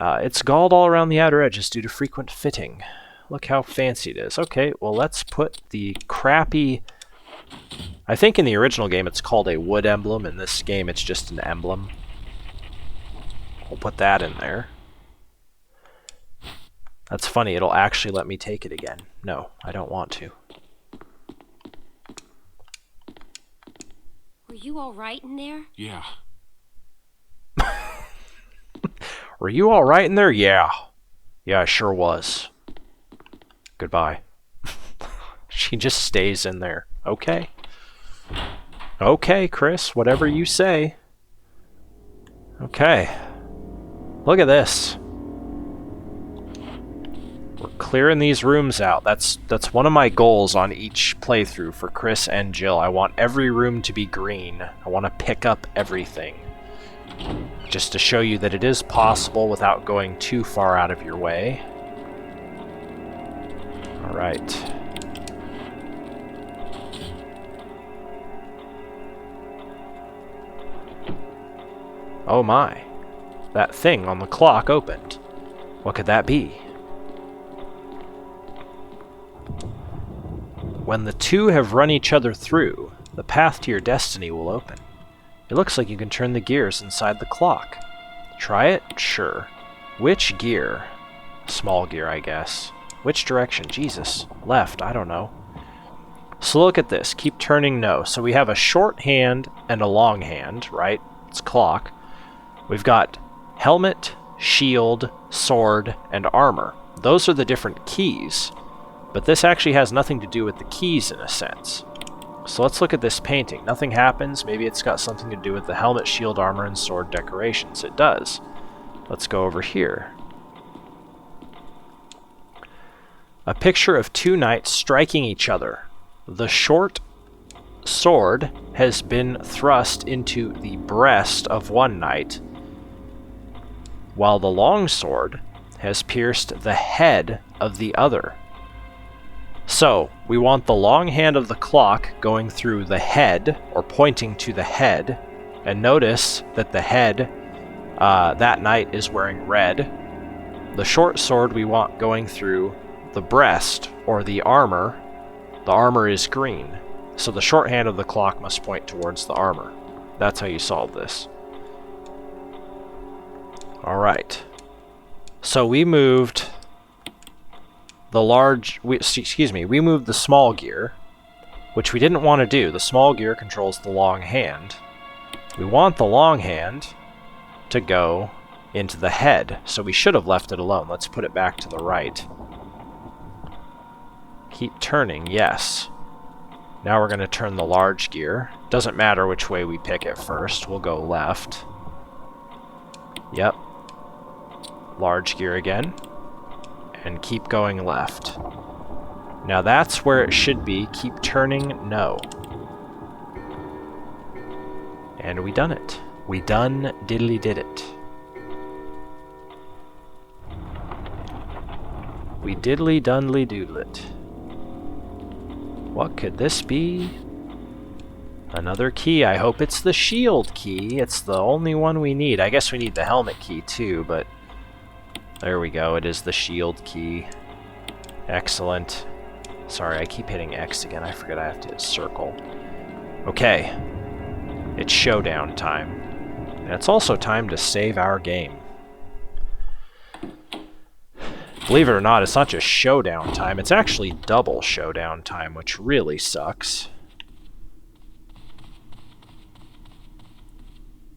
It's galled all around the outer edges due to frequent fitting. Look how fancy it is. Okay, well, let's put the crappy... I think in the original game it's called a wood emblem. In this game it's just an emblem. We'll put that in there. That's funny, it'll actually let me take it again. No, I don't want to. Were you all right in there? Yeah. Were you all right in there? Yeah. Yeah, I sure was. Goodbye. She just stays in there. Okay. Okay, Chris, whatever you say. Okay. Look at this. We're clearing these rooms out. That's one of my goals on each playthrough for Chris and Jill. I want every room to be green. I want to pick up everything. Just to show you that it is possible without going too far out of your way. Alright. Oh my. That thing on the clock opened. What could that be? When the two have run each other through, the path to your destiny will open. It looks like you can turn the gears inside the clock. Try it? Sure. Which gear? Small gear, I guess. Which direction? Jesus. Left, I don't know. So look at this. Keep turning no. So we have a short hand and a long hand, right? It's clock. We've got helmet, shield, sword, and armor. Those are the different keys. But this actually has nothing to do with the keys in a sense. So let's look at this painting. Nothing happens. Maybe it's got something to do with the helmet, shield, armor, and sword decorations. It does. Let's go over here. A picture of two knights striking each other. The short sword has been thrust into the breast of one knight, while the long sword has pierced the head of the other. So, we want the long hand of the clock going through the head, or pointing to the head, and notice that the head, that knight is wearing red. The short sword we want going through the breast, or the armor. The armor is green, so the short hand of the clock must point towards the armor. That's how you solve this. Alright. So we moved the we moved the small gear, which we didn't want to do. The small gear controls the long hand. We want the long hand to go into the head, so we should have left it alone. Let's put it back to the right. Keep turning, yes. Now we're going to turn the large gear. Doesn't matter which way we pick it first. We'll go left. Yep. Large gear again. And keep going left. Now that's where it should be. Keep turning, no. And we done it. We done diddly did it. We diddly dunly doodle it. What could this be? Another key. I hope it's the shield key. It's the only one we need. I guess we need the helmet key too, but there we go. It is the shield key. Excellent. Sorry, I keep hitting X again. I forget I have to hit circle. Okay. It's showdown time. And it's also time to save our game. Believe it or not, it's not just showdown time. It's actually double showdown time, which really sucks.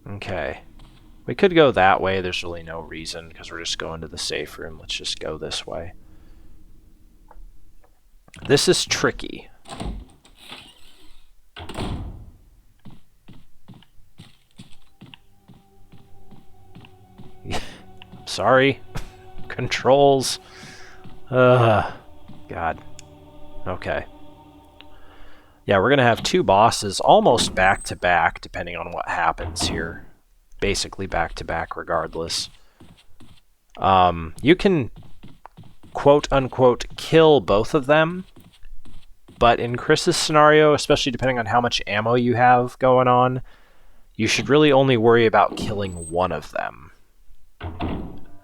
Okay. We could go that way. There's really no reason, because we're just going to the safe room. Let's just go this way. This is tricky. Sorry. Controls. God. Okay. Yeah, we're going to have two bosses almost back to back, depending on what happens here. Basically back to back regardless. You can quote-unquote kill both of them, but in Chris's scenario, especially depending on how much ammo you have going on, you should really only worry about killing one of them.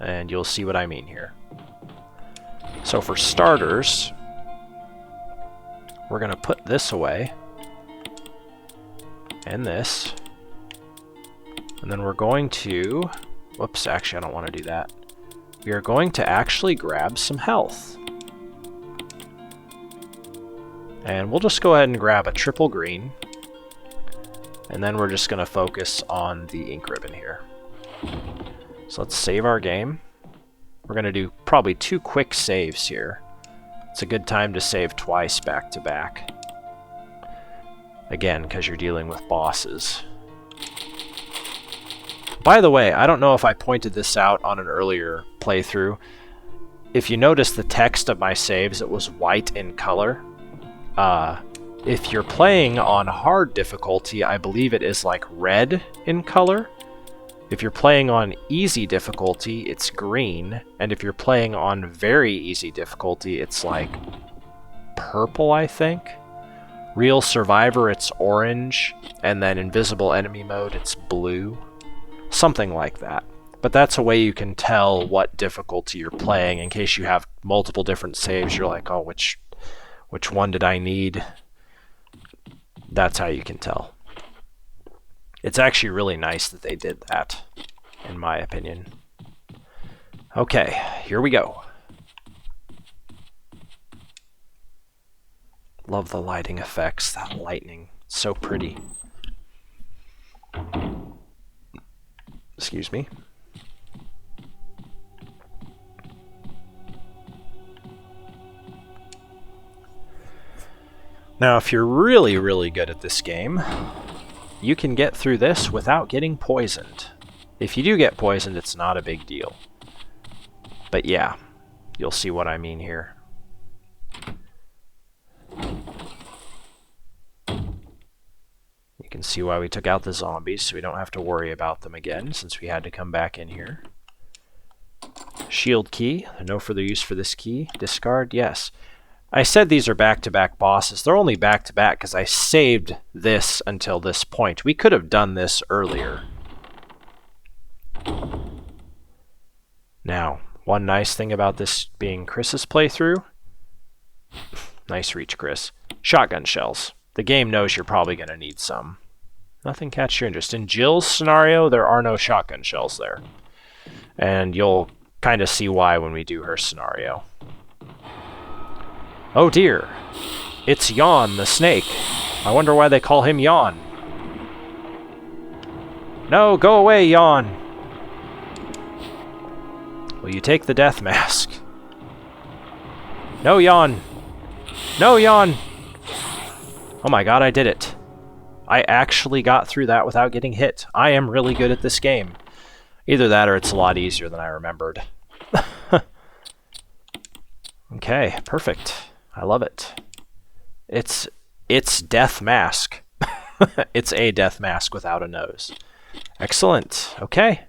And you'll see what I mean here. So for starters, we're going to put this away, and this, and then we're going to, whoops, actually I don't want to do that. We are going to actually grab some health. And we'll just go ahead and grab a triple green, and then we're just going to focus on the ink ribbon here. So let's save our game. We're going to do probably 2 quick saves here. It's a good time to save twice back to back. Again, because you're dealing with bosses. By the way, I don't know if I pointed this out on an earlier playthrough. If you notice the text of my saves, it was white in color. If you're playing on hard difficulty, I believe it is like red in color. If you're playing on easy difficulty, it's green. And if you're playing on very easy difficulty, it's like purple, I think. Real Survivor, it's orange. And then Invisible Enemy Mode, it's blue. Something like that. But that's a way you can tell what difficulty you're playing in case you have multiple different saves. You're like, oh, which one did I need? That's how you can tell. It's actually really nice that they did that, in my opinion. Okay, here we go. Love the lighting effects, that lightning. So pretty. Excuse me. Now, if you're really, really good at this game, you can get through this without getting poisoned. If you do get poisoned, it's not a big deal. But yeah, you'll see what I mean here. You can see why we took out the zombies, so we don't have to worry about them again, since we had to come back in here. Shield key. No further use for this key. Discard. Yes. I said these are back-to-back bosses. They're only back-to-back because I saved this until this point. We could have done this earlier. Now, one nice thing about this being Chris's playthrough. Nice reach, Chris. Shotgun shells. The game knows you're probably going to need some. Nothing catch your interest. In Jill's scenario, there are no shotgun shells there. And you'll kind of see why when we do her scenario. Oh dear, it's Yawn the snake. I wonder why they call him Yawn. No, go away, Yawn. Will you take the death mask? No, Yawn. No, Yawn. Oh my god, I did it. I actually got through that without getting hit. I am really good at this game. Either that or it's a lot easier than I remembered. Okay, perfect. I love it. It's Death Mask. It's a Death Mask without a nose. Excellent. Okay.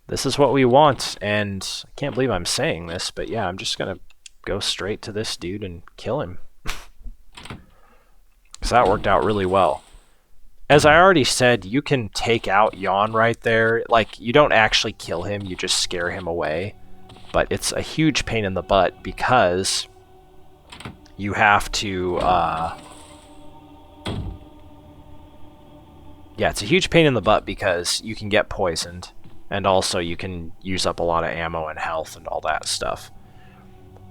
This is what we want, and I can't believe I'm saying this, but yeah, I'm just gonna go straight to this dude and kill him. So that worked out really well. As I already said, you can take out Yawn right there. Like, you don't actually kill him, you just scare him away. But it's a huge pain in the butt because you have to, yeah, it's a huge pain in the butt because you can get poisoned, and also you can use up a lot of ammo and health and all that stuff.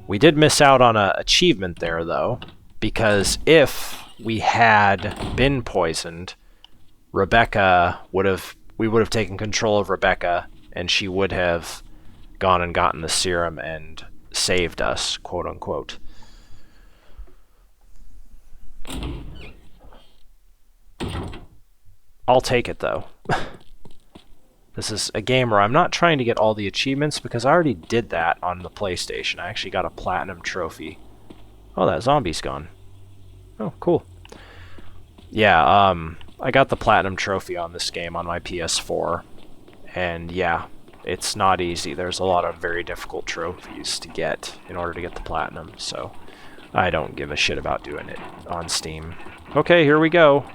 We did miss out on an achievement there, though, because if we had been poisoned, we would have taken control of Rebecca, and she would have gone and gotten the serum and saved us, quote unquote. I'll take it, though. This is a game where I'm not trying to get all the achievements because I already did that on the PlayStation. I actually got a platinum trophy. Oh, that zombie's gone. Oh, cool. Yeah, I got the platinum trophy on this game on my PS4. And yeah, it's not easy. There's a lot of very difficult trophies to get in order to get the platinum, so I don't give a shit about doing it on Steam. Okay, here we go.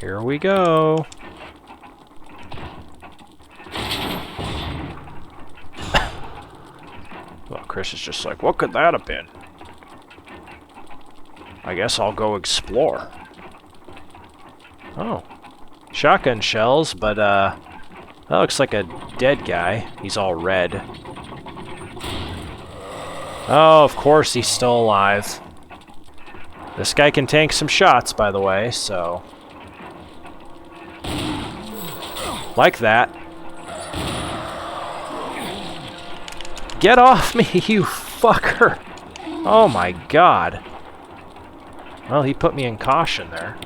Here we go. Well, Chris is just like, what could that have been? I guess I'll go explore. Oh. Shotgun shells, but that looks like a dead guy. He's all red. Oh, of course he's still alive. This guy can tank some shots, by the way, so... Like that. Get off me, you fucker! Oh my god. Well, he put me in caution there.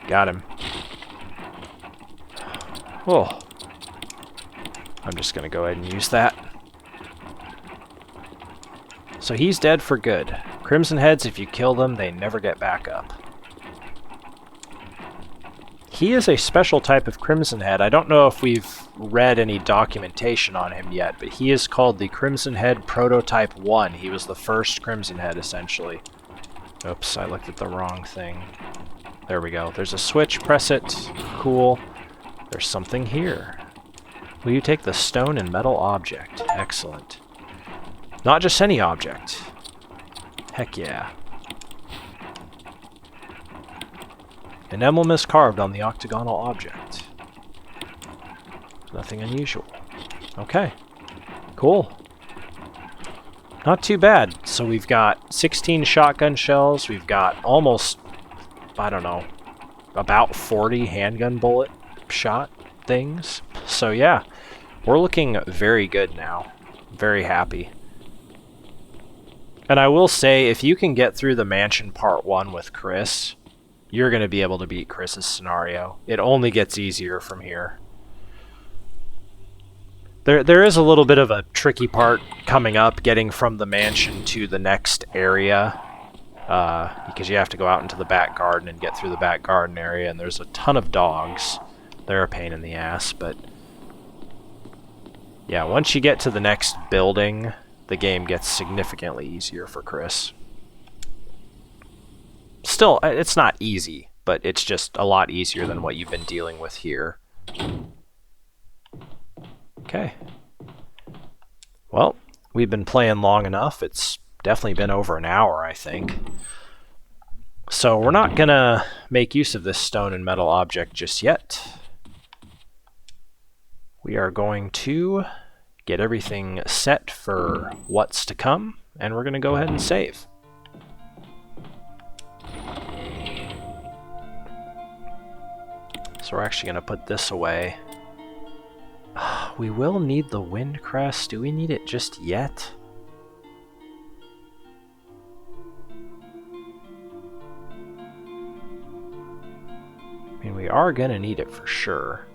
Got him. Oh. I'm just gonna go ahead and use that. So he's dead for good. Crimson Heads, if you kill them, they never get back up. He is a special type of Crimson Head. I don't know if we've read any documentation on him yet, but he is called the Crimson Head Prototype 1. He was the first Crimson Head, essentially. Oops, I looked at the wrong thing. There we go. There's a switch. Press it. Cool. There's something here. Will you take the stone and metal object? Excellent. Not just any object. Heck yeah. An emblem is carved on the octagonal object. Nothing unusual. Okay. Cool. Not too bad. So we've got 16 shotgun shells. We've got almost, I don't know, about 40 handgun bullet shot things. So yeah, we're looking very good now. Very happy. And I will say, if you can get through the mansion part 1 with Chris, you're going to be able to beat Chris's scenario. It only gets easier from here. There is a little bit of a tricky part coming up, getting from the mansion to the next area. Because you have to go out into the back garden and get through the back garden area, and there's a ton of dogs. They're a pain in the ass, but... yeah, once you get to the next building, the game gets significantly easier for Chris. Still, it's not easy, but it's just a lot easier than what you've been dealing with here. Okay. Well, we've been playing long enough. It's definitely been over an hour, I think. So we're not going to make use of this stone and metal object just yet. We are going to get everything set for what's to come, and we're going to go ahead and save. So we're actually going to put this away. We will need the wind crest. Do we need it just yet? I mean, we are going to need it for sure.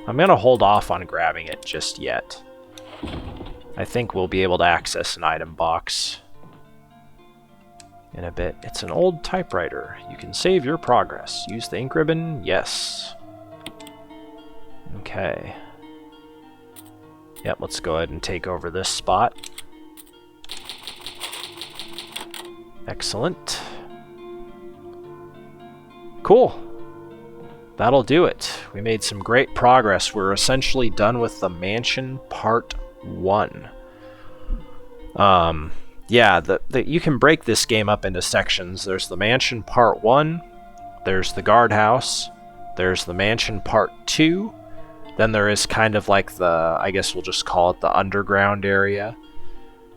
I'm going to hold off on grabbing it just yet. I think we'll be able to access an item box in a bit. It's an old typewriter. You can save your progress. Use the ink ribbon. Yes. Okay. Yep, let's go ahead and take over this spot. Excellent. Cool. That'll do it. We made some great progress. We're essentially done with the mansion part 1. Yeah, you can break this game up into sections. There's the mansion part 1, there's the guardhouse, there's the mansion part 2, then there is kind of like the, I guess we'll just call it the underground area,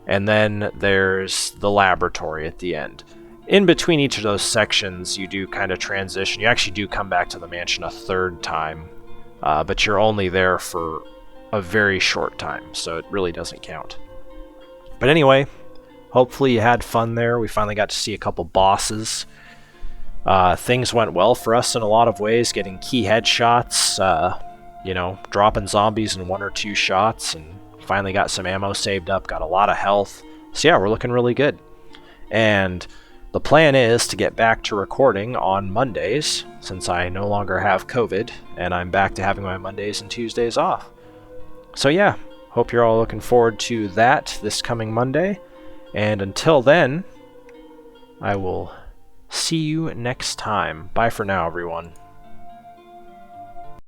and then there's the laboratory at the end. In between each of those sections, you do kind of transition. You actually do come back to the mansion a third time, but you're only there for a very short time, so it really doesn't count. But anyway, hopefully you had fun there. We finally got to see a couple bosses. Things went well for us in a lot of ways, getting key headshots, you know, dropping zombies in 1 or 2 shots, and Finally got some ammo saved up, got a lot of health. So yeah, we're looking really good. And the plan is to get back to recording on Mondays, since I no longer have COVID, and I'm back to having my Mondays and Tuesdays off. So yeah, hope you're all looking forward to that this coming Monday. And until then, I will see you next time. Bye for now, everyone.